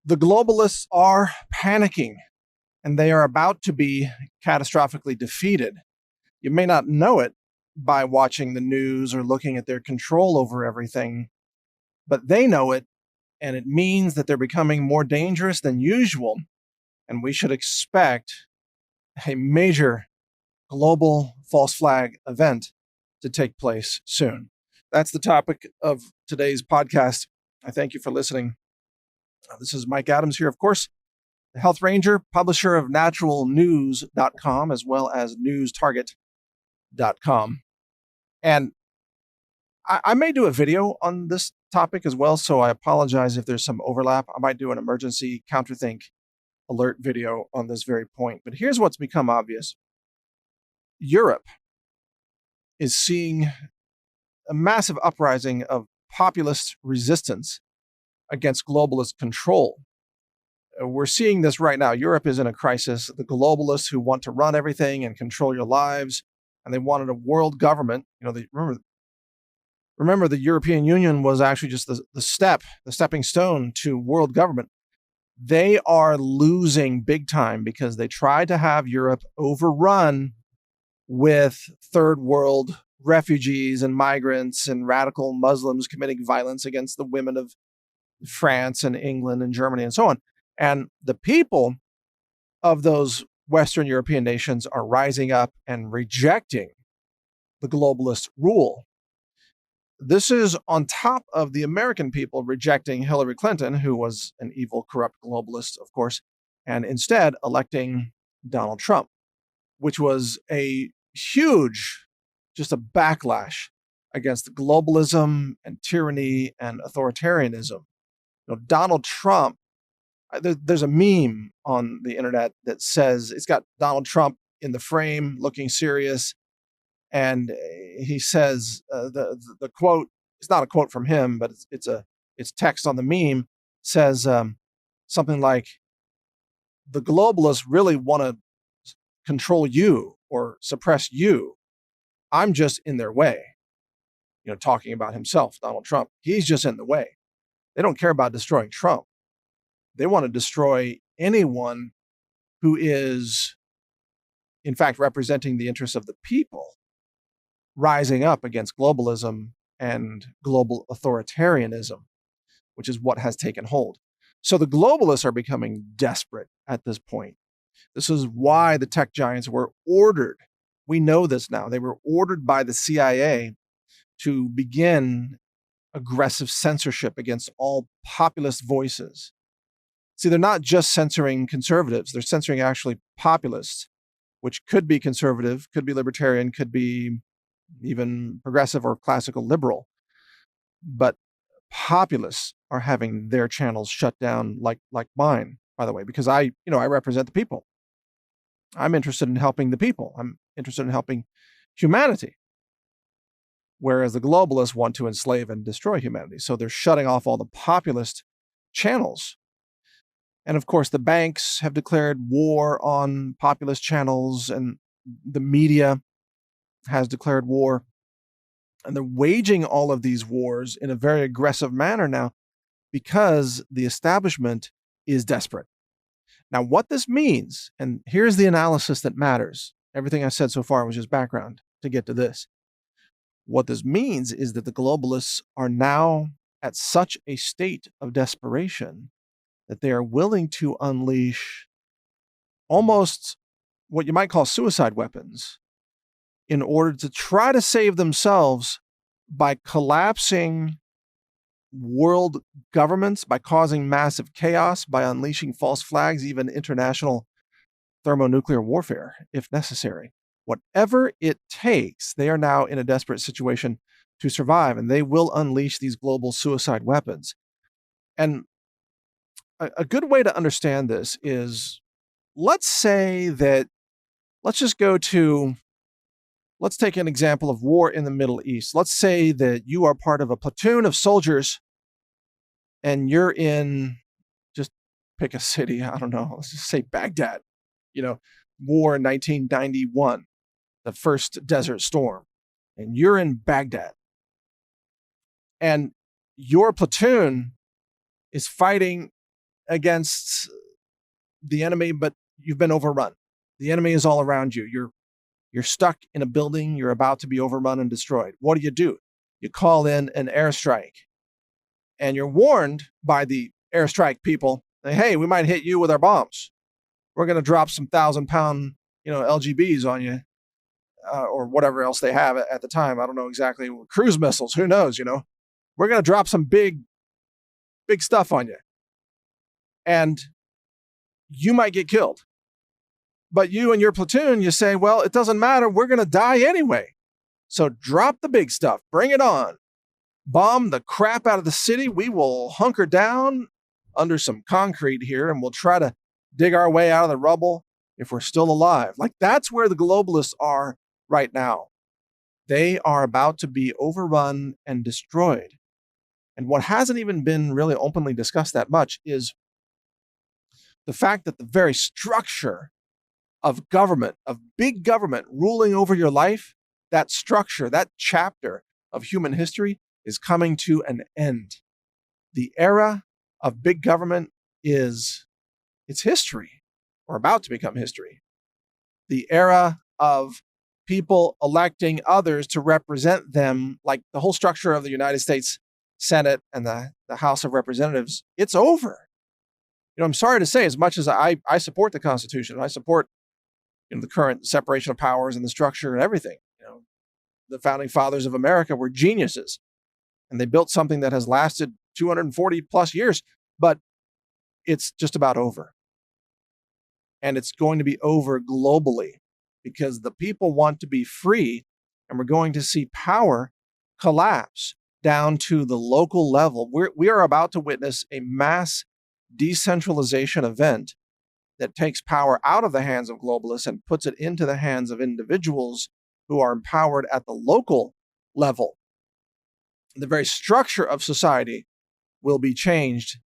The globalists are panicking, and they are about to be catastrophically defeated. You may not know it by watching the news or looking at their control over everything, but they know it, and it means that they're becoming more dangerous than usual, and we should expect a major global false flag event to take place soon. That's the topic of today's podcast. I thank you for listening. This is Mike Adams here, of course, the Health Ranger, publisher of NaturalNews.com, as well as NewsTarget.com. And I may do a video on this topic as well, so I apologize if there's some overlap. I might do an emergency counterthink alert video on this very point. But here's what's become obvious. Europe is seeing a massive uprising of populist resistance against globalist control. We're seeing this right now. Europe is in a crisis. The globalists who want to run everything and control your lives, and they wanted a world government. Remember the European Union was actually just the stepping stone to world government. They are losing big time because they tried to have Europe overrun with third world refugees and migrants and radical Muslims committing violence against the women of France and England and Germany and so on. And the people of those Western European nations are rising up and rejecting the globalist rule. This is on top of the American people rejecting Hillary Clinton, who was an evil, corrupt globalist, of course, and instead electing Donald Trump, which was a huge, just a backlash against globalism and tyranny and authoritarianism. Donald Trump, there's a meme on the internet that says it's got Donald Trump in the frame looking serious. And he says the quote, it's not a quote from him, but it's text on the meme, says something like, the globalists really want to control you or suppress you. I'm just in their way. Talking about himself, Donald Trump. He's just in the way. They don't care about destroying Trump. They want to destroy anyone who is, in fact, representing the interests of the people, rising up against globalism and global authoritarianism, which is what has taken hold. So the globalists are becoming desperate at this point. This is why the tech giants were ordered. We know this now. They were ordered by the CIA to begin aggressive censorship against all populist voices. See, they're not just censoring conservatives. They're censoring actually populists, which could be conservative, could be libertarian, could be even progressive or classical liberal. But populists are having their channels shut down like mine, by the way, because I represent the people. I'm interested in helping the people. I'm interested in helping humanity. Whereas the globalists want to enslave and destroy humanity. So they're shutting off all the populist channels. And of course, the banks have declared war on populist channels, and the media has declared war. And they're waging all of these wars in a very aggressive manner now because the establishment is desperate. Now, what this means, and here's the analysis that matters. Everything I said so far was just background to get to this. What this means is that the globalists are now at such a state of desperation that they are willing to unleash almost what you might call suicide weapons in order to try to save themselves by collapsing world governments, by causing massive chaos, by unleashing false flags, even international thermonuclear warfare, if necessary. Whatever it takes, they are now in a desperate situation to survive, and they will unleash these global suicide weapons. And a good way to understand this is, let's say that, let's take an example of war in the Middle East. Let's say that you are part of a platoon of soldiers and you're in, just pick a city, I don't know, let's just say Baghdad, war in 1991, the first Desert Storm, and you're in Baghdad. And your platoon is fighting against the enemy, but you've been overrun. The enemy is all around you. You're stuck in a building. You're about to be overrun and destroyed. What do? You call in an airstrike, and you're warned by the airstrike people, hey, we might hit you with our bombs. We're going to drop some 1,000-pound, LGBs on you, or whatever else they have at the time. I don't know exactly. Cruise missiles. Who knows? We're going to drop some big stuff on you, and you might get killed. But you and your platoon, you say, well, it doesn't matter. We're going to die anyway. So drop the big stuff. Bring it on. Bomb the crap out of the city. We will hunker down under some concrete here, and we'll try to dig our way out of the rubble if we're still alive. Like, that's where the globalists are right now. They are about to be overrun and destroyed. And what hasn't even been really openly discussed that much is the fact that the very structure of government, of big government ruling over your life, that structure, that chapter of human history is coming to an end. The era of big government it's history, or about to become history. The era of people electing others to represent them, like the whole structure of the United States Senate and the House of Representatives, it's over. I'm sorry to say, as much as I support the Constitution, I support the current separation of powers and the structure and everything. The founding fathers of America were geniuses, and they built something that has lasted 240 plus years, but it's just about over. And it's going to be over globally because the people want to be free, and we're going to see power collapse down to the local level. We are about to witness a mass decentralization event that takes power out of the hands of globalists and puts it into the hands of individuals who are empowered at the local level. The very structure of society will be changed,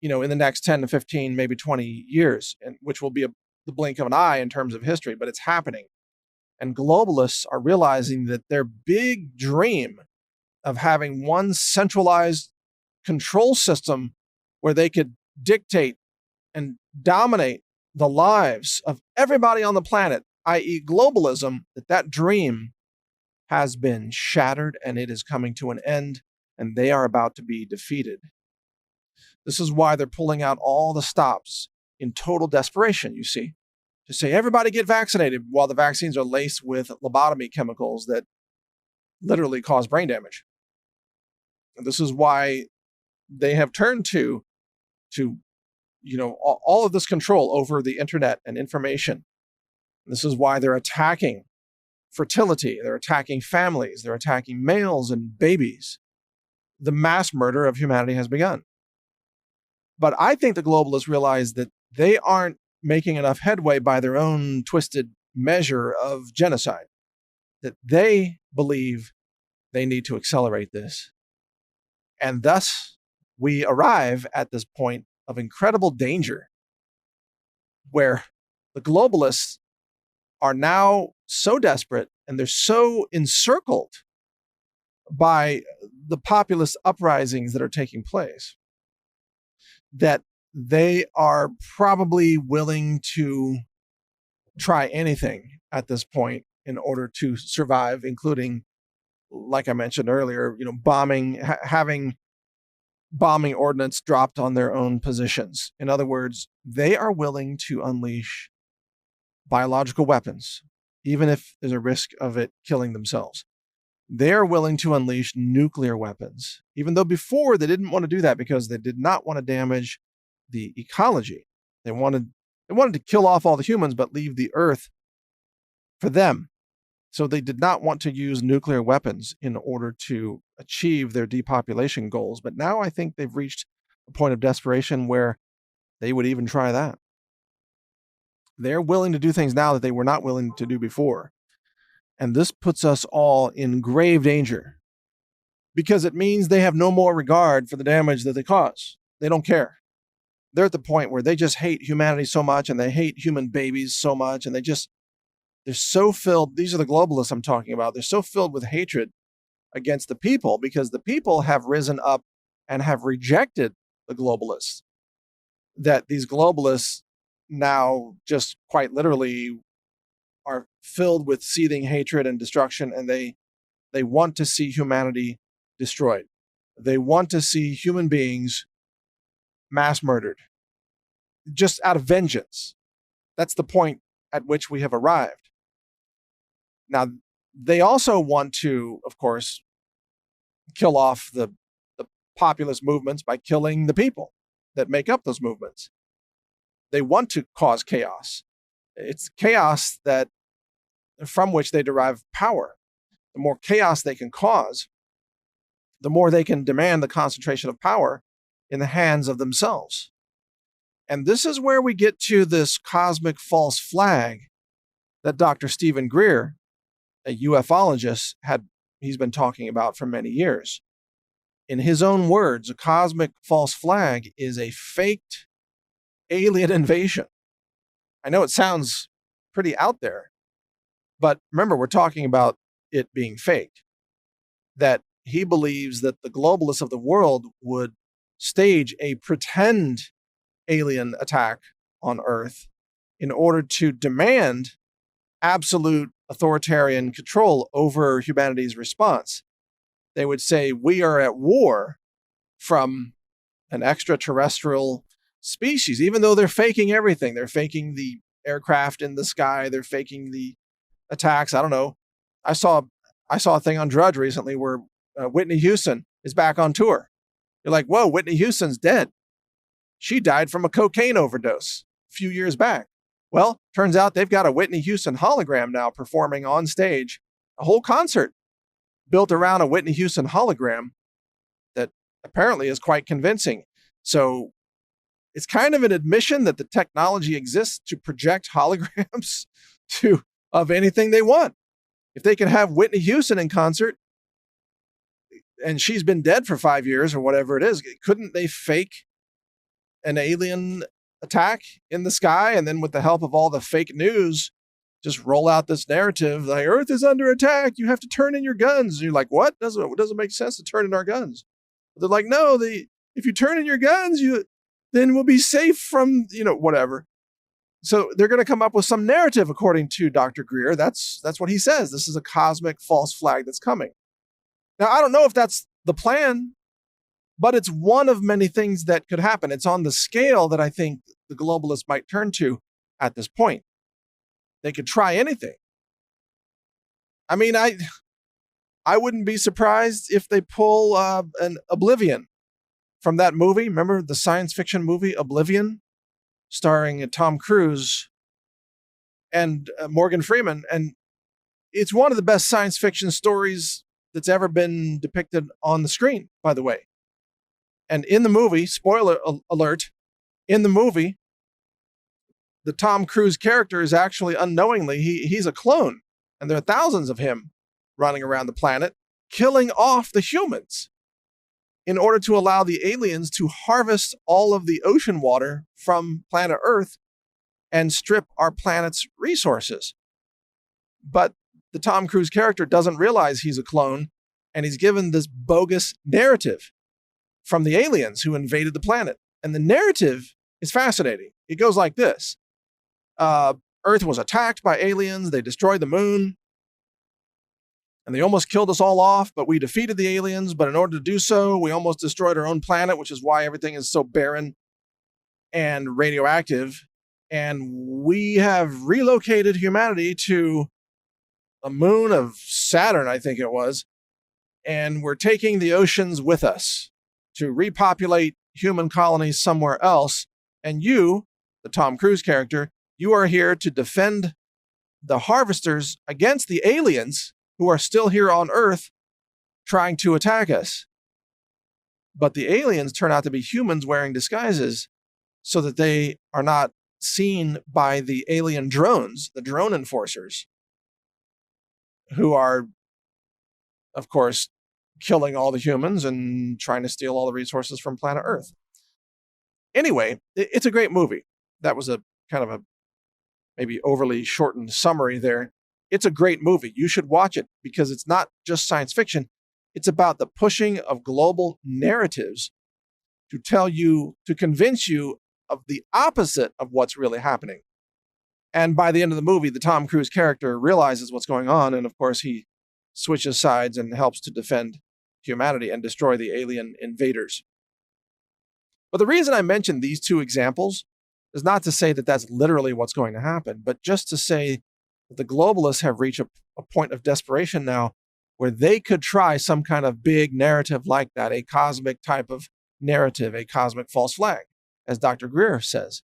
in the next 10 to 15, maybe 20 years, and which will be the blink of an eye in terms of history, but it's happening. And globalists are realizing that their big dream of having one centralized control system where they could dictate and dominate the lives of everybody on the planet, i.e. globalism, that dream has been shattered and it is coming to an end, and they are about to be defeated. This is why they're pulling out all the stops in total desperation, you see, to say everybody get vaccinated while the vaccines are laced with lobotomy chemicals that literally cause brain damage. And this is why they have turned to all of this control over the internet and information. This is why they're attacking fertility. They're attacking families. They're attacking males and babies. The mass murder of humanity has begun. But I think the globalists realize that they aren't making enough headway by their own twisted measure of genocide, that they believe they need to accelerate this. And thus, we arrive at this point of incredible danger where the globalists are now so desperate and they're so encircled by the populist uprisings that are taking place that they are probably willing to try anything at this point in order to survive, including, like I mentioned earlier, having bombing ordnance dropped on their own positions. In other words, they are willing to unleash biological weapons, even if there's a risk of it killing themselves. They're willing to unleash nuclear weapons, even though before they didn't want to do that because they did not want to damage the ecology. They wanted to kill off all the humans, but leave the earth for them. So they did not want to use nuclear weapons in order to achieve their depopulation goals. But now I think they've reached a point of desperation where they would even try that. They're willing to do things now that they were not willing to do before. And this puts us all in grave danger because it means they have no more regard for the damage that they cause. They don't care. They're at the point where they just hate humanity so much and they hate human babies so much. And they're so filled. These are the globalists I'm talking about. They're so filled with hatred against the people because the people have risen up and have rejected the globalists. that these globalists now just quite literally are filled with seething hatred and destruction, and they want to see humanity destroyed. They want to see human beings mass murdered, just out of vengeance. That's the point at which we have arrived. Now, they also want to, of course, kill off the populist movements by killing the people that make up those movements. They want to cause chaos. It's chaos that from which they derive power. The more chaos they can cause, the more they can demand the concentration of power in the hands of themselves. And this is where we get to this cosmic false flag that Dr. Stephen Greer, a ufologist, he's been talking about for many years. In his own words, a cosmic false flag is a faked alien invasion. I know it sounds pretty out there, but remember, we're talking about it being faked. That he believes that the globalists of the world would stage a pretend alien attack on Earth in order to demand absolute authoritarian control over humanity's response. They would say, we are at war from an extraterrestrial species, even though they're faking everything. They're faking the aircraft in the sky. They're faking the attacks. I don't know. I saw a thing on Drudge recently where Whitney Houston is back on tour. You're like, whoa, Whitney Houston's dead. She died from a cocaine overdose a few years back. Well, turns out they've got a Whitney Houston hologram now performing on stage, a whole concert built around a Whitney Houston hologram that apparently is quite convincing. So it's kind of an admission that the technology exists to project holograms of anything they want. If they can have Whitney Houston in concert and she's been dead for 5 years or whatever it is, couldn't they fake an alien attack in the sky and then with the help of all the fake news just roll out this narrative like Earth is under attack, you have to turn in your guns? And you're like, what? Doesn't make sense to turn in our guns. But they're like, no, if you turn in your guns, then we'll be safe from, whatever. So they're going to come up with some narrative, according to Dr. Greer. That's what he says. This is a cosmic false flag that's coming. Now, I don't know if that's the plan, but it's one of many things that could happen. It's on the scale that I think the globalists might turn to at this point. They could try anything. I mean, I wouldn't be surprised if they pull an Oblivion from that movie. Remember the science fiction movie Oblivion, starring Tom Cruise and Morgan Freeman? And it's one of the best science fiction stories that's ever been depicted on the screen, by the way. And in the movie, spoiler alert, in the movie, the Tom Cruise character is actually unknowingly, he's a clone. And there are thousands of him running around the planet, killing off the humans in order to allow the aliens to harvest all of the ocean water from planet Earth and strip our planet's resources. But the Tom Cruise character doesn't realize he's a clone, and he's given this bogus narrative from the aliens who invaded the planet. And the narrative is fascinating. It goes like this. Earth was attacked by aliens. They destroyed the moon. And they almost killed us all off, but we defeated the aliens. But in order to do so, we almost destroyed our own planet, which is why everything is so barren and radioactive. And we have relocated humanity to a moon of Saturn, I think it was. And we're taking the oceans with us to repopulate human colonies somewhere else. And you, the Tom Cruise character, you are here to defend the harvesters against the aliens who are still here on Earth trying to attack us. But the aliens turn out to be humans wearing disguises so that they are not seen by the alien drones, the drone enforcers, who are, of course, killing all the humans and trying to steal all the resources from planet Earth. Anyway, it's a great movie. That was a kind of a maybe overly shortened summary there. It's a great movie. You should watch it because it's not just science fiction. It's about the pushing of global narratives to tell you, to convince you of the opposite of what's really happening. And by the end of the movie, the Tom Cruise character realizes what's going on. And of course, he switches sides and helps to defend humanity and destroy the alien invaders. But the reason I mentioned these two examples is not to say that that's literally what's going to happen, but just to say that the globalists have reached a point of desperation now where they could try some kind of big narrative like that, a cosmic type of narrative, a cosmic false flag, as Dr. Greer says.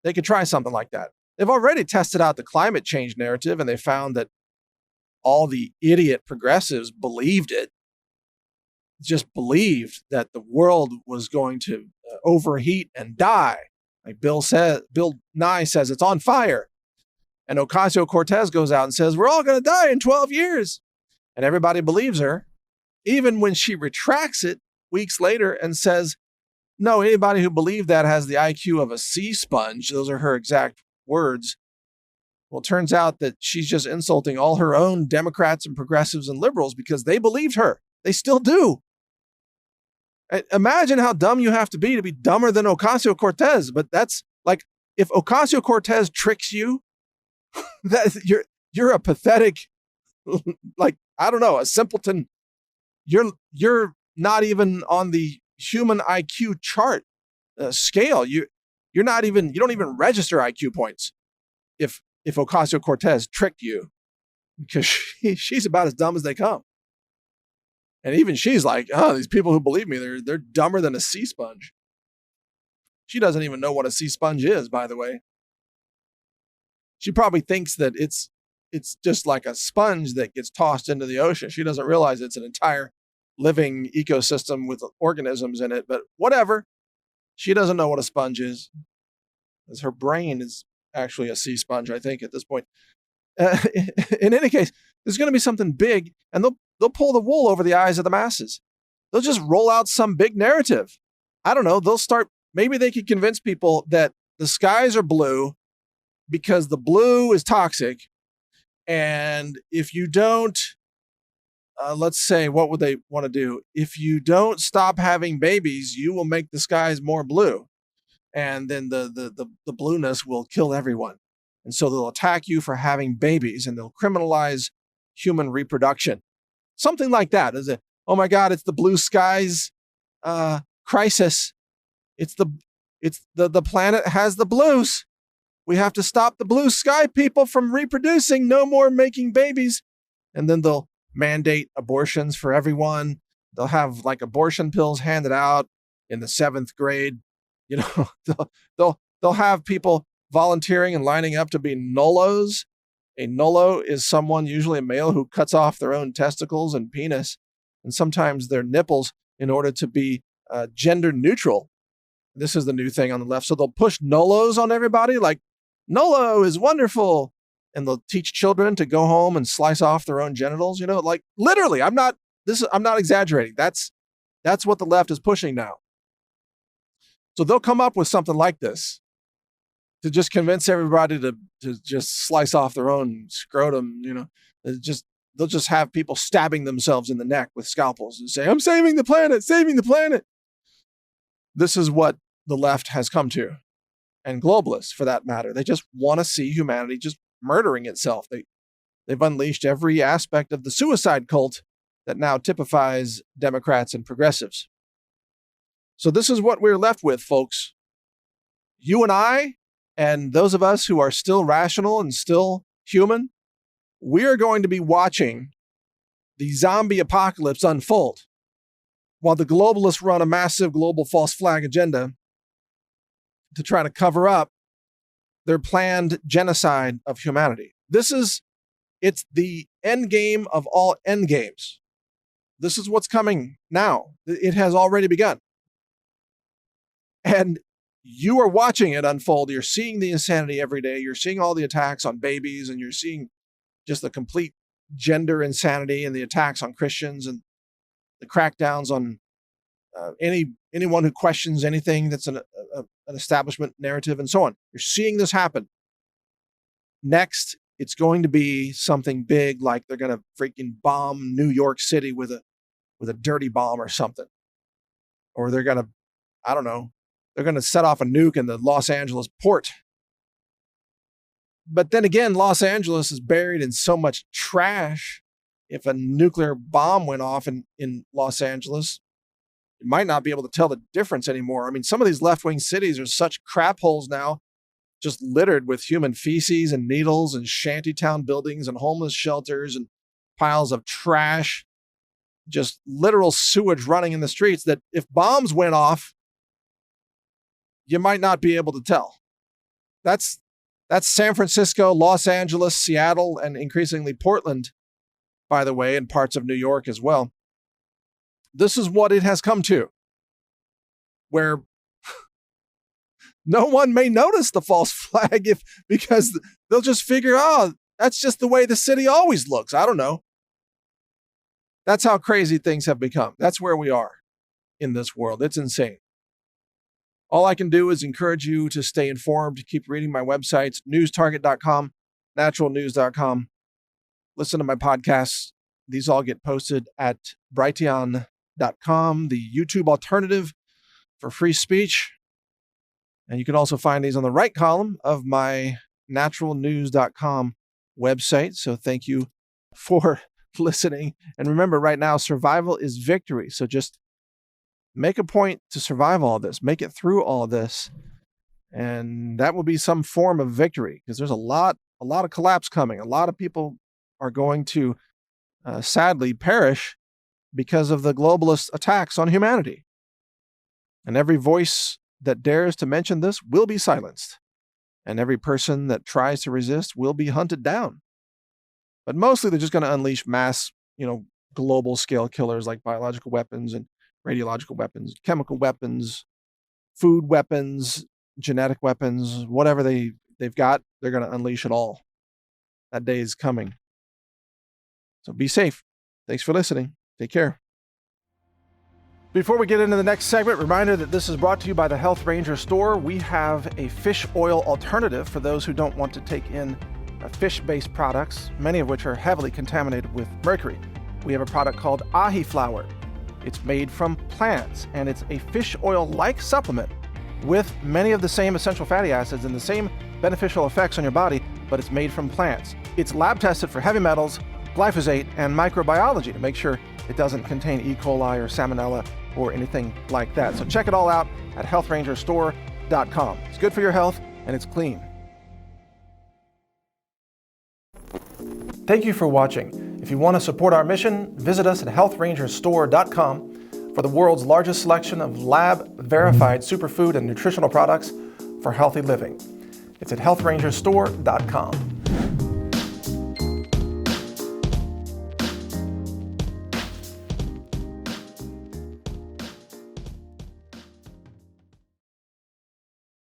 They could try something like that. They've already tested out the climate change narrative, and they found that all the idiot progressives believed it, just believed that the world was going to overheat and die. Like Bill Nye says, it's on fire. And Ocasio-Cortez goes out and says, we're all going to die in 12 years. And everybody believes her, even when she retracts it weeks later and says, no, anybody who believed that has the IQ of a sea sponge. Those are her exact words. Well, it turns out that she's just insulting all her own Democrats and progressives and liberals because they believed her. They still do. Imagine how dumb you have to be dumber than Ocasio-Cortez. But that's like, if Ocasio-Cortez tricks you, that you're a pathetic, like, I don't know, a simpleton. You're not even on the human IQ chart scale. You don't even register IQ points if Ocasio-Cortez tricked you, because she's about as dumb as they come. And even she's like, oh, these people who believe me, they're dumber than a sea sponge. She doesn't even know what a sea sponge is, by the way. She probably thinks that it's just like a sponge that gets tossed into the ocean. She doesn't realize it's an entire living ecosystem with organisms in it, but whatever. She doesn't know what a sponge is, because her brain is actually a sea sponge, I think, at this point. In any case, there's going to be something big, and they'll pull the wool over the eyes of the masses. They'll just roll out some big narrative. I don't know. Maybe they could convince people that the skies are blue because the blue is toxic. And if you don't, let's say, what would they want to do? If you don't stop having babies, you will make the skies more blue. And then the blueness will kill everyone. And so they'll attack you for having babies, and they'll criminalize human reproduction. Something like that. Is it? Oh my God, it's the blue skies crisis. It's the planet has the blues. We have to stop the blue sky people from reproducing. No more making babies. And then they'll mandate abortions for everyone. They'll have like abortion pills handed out in the 7th grade. You know, they'll have people volunteering and lining up to be nullos. A nullo is someone, usually a male, who cuts off their own testicles and penis, and sometimes their nipples, in order to be gender neutral. This is the new thing on the left. So they'll push nullos on everybody, like, nullo is wonderful. And they'll teach children to go home and slice off their own genitals. You know, like, literally, I'm not exaggerating. That's what the left is pushing now. So they'll come up with something like this to just convince everybody to just slice off their own scrotum. You know, they'll just have people stabbing themselves in the neck with scalpels and say, I'm saving the planet, saving the planet. This is what the left has come to. And globalists, for that matter, they just want to see humanity just murdering itself. They've unleashed every aspect of the suicide cult that now typifies Democrats and progressives. So this is what we're left with, folks. You and I, and those of us who are still rational and still human, we are going to be watching the zombie apocalypse unfold while the globalists run a massive global false flag agenda to try to cover up their planned genocide of humanity. It's the end game of all end games. This is what's coming now. It has already begun. And you are watching it unfold. You're seeing the insanity every day. You're seeing all the attacks on babies, and you're seeing just the complete gender insanity and the attacks on Christians and the crackdowns on anyone who questions anything that's an establishment narrative and so on. You're seeing this happen. Next, it's going to be something big, like they're going to freaking bomb New York City with a dirty bomb or something. Or they're going to, I don't know, they're going to set off a nuke in the Los Angeles port. But then again, Los Angeles is buried in so much trash. If a nuclear bomb went off in Los Angeles, you might not be able to tell the difference anymore. I mean, some of these left-wing cities are such crap holes now, just littered with human feces and needles and shantytown buildings and homeless shelters and piles of trash, just literal sewage running in the streets, that if bombs went off, you might not be able to tell. That's San Francisco, Los Angeles, Seattle, and increasingly Portland, by the way, and parts of New York as well. This is what it has come to, where no one may notice the false flag because they'll just figure, oh, that's just the way the city always looks. I don't know. That's how crazy things have become. That's where we are in this world. It's insane. All I can do is encourage you to stay informed, keep reading my websites, newstarget.com, naturalnews.com. Listen to my podcasts. These all get posted at brighteon.com, the YouTube alternative for free speech. And you can also find these on the right column of my naturalnews.com website. So thank you for listening. And remember, right now, survival is victory. So just make a point to survive all this, make it through all this. And that will be some form of victory, because there's a lot of collapse coming. A lot of people are going to sadly perish because of the globalist attacks on humanity. And every voice that dares to mention this will be silenced. And every person that tries to resist will be hunted down. But mostly they're just going to unleash mass, global scale killers like biological weapons and radiological weapons, chemical weapons, food weapons, genetic weapons, whatever they've got, they're going to unleash it all. That day is coming. So be safe. Thanks for listening. Take care. Before we get into the next segment, reminder that this is brought to you by the Health Ranger Store. We have a fish oil alternative for those who don't want to take in fish-based products, many of which are heavily contaminated with mercury. We have a product called ahi flour. It's made from plants, and it's a fish oil-like supplement with many of the same essential fatty acids and the same beneficial effects on your body, but it's made from plants. It's lab tested for heavy metals, glyphosate, and microbiology to make sure it doesn't contain E. coli or salmonella or anything like that. So check it all out at healthrangerstore.com. It's good for your health, and it's clean. Thank you for watching. If you want to support our mission, visit us at healthrangerstore.com for the world's largest selection of lab-verified superfood and nutritional products for healthy living. It's at healthrangerstore.com.